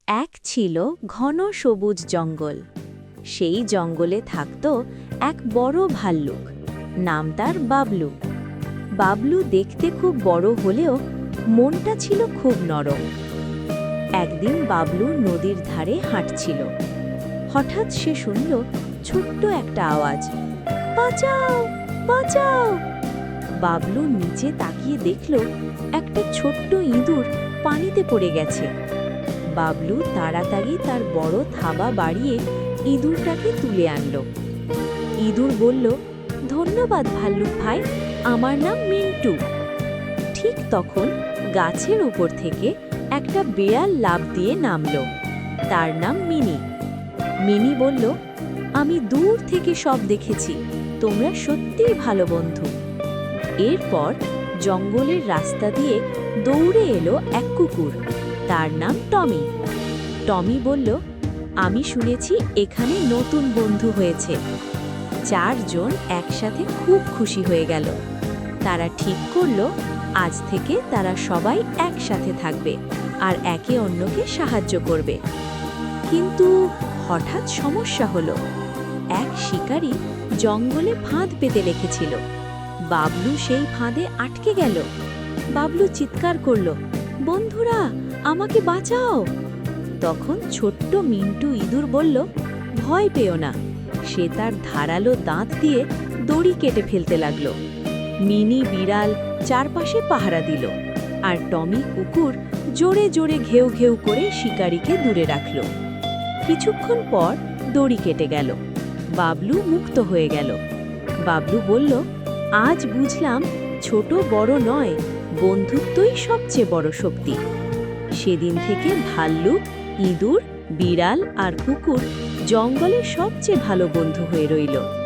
এক ছিল ঘন সবুজ জঙ্গল। সেই জঙ্গলে থাকত এক বড় ভাল্লুক। নাম তার বাবলু। বাবলু দেখতে খুব বড় হলেও মনটা ছিল খুব নরম। একদিন বাবলু নদীর ধারে হাঁটছিল। হঠাৎ সে শুনল ছোট্ট একটা আওয়াজ, বাঁচাও বাঁচাও। বাবলু নিচে তাকিয়ে দেখল একটা ছোট্ট ইঁদুর পানিতে পড়ে গেছে। বাবলু তাড়াতাড়ি তার বড় থাবা বাড়িয়ে ইঁদুরটাকে তুলে আনল। ইঁদুর বলল, ধন্যবাদ ভাল্লুক ভাই, আমার নাম মিন্টু। ঠিক তখন গাছের উপর থেকে একটা বেড়াল লাফ দিয়ে নামল। তার নাম মিনি। মিনি বলল, আমি দূর থেকে সব দেখেছি, তোমরা সত্যিই ভালো বন্ধু। এরপর জঙ্গলের রাস্তা দিয়ে দৌড়ে এলো এক কুকুর। তার নাম টমি। টমি বলল, আমি শুনেছি এখানে নতুন বন্ধু হয়েছে। চারজন একসাথে খুব খুশি হয়ে গেল। তারা ঠিক করল আজ থেকে তারা সবাই একসাথে থাকবে আর একে অন্যকে সাহায্য করবে। কিন্তু হঠাৎ সমস্যা হলো। এক শিকারী জঙ্গলে ফাঁদ পেতে রেখেছিল। বাবলু সেই ফাঁদে আটকে গেল। বাবলু চিৎকার করল, বন্ধুরা আমাকে বাঁচাও। তখন ছোট্ট মিন্টু ইঁদুর বলল, ভয় পেও না। সে তার ধারালো দাঁত দিয়ে দড়ি কেটে ফেলতে লাগল। মিনি বিড়াল চারপাশে পাহারা দিল, আর টমি কুকুর জোরে জোরে ঘেউ ঘেউ করে শিকারীকে দূরে রাখল। কিছুক্ষণ পর দড়ি কেটে গেল। বাবলু মুক্ত হয়ে গেল। বাবলু বলল, আজ বুঝলাম ছোট বড় নয়, বন্ধুত্বই সবচেয়ে বড় শক্তি। সেদিন থেকে ভাল্লুক, ইঁদুর, বিড়াল আর কুকুর জঙ্গলের সবচেয়ে ভালো বন্ধু হয়ে রইল।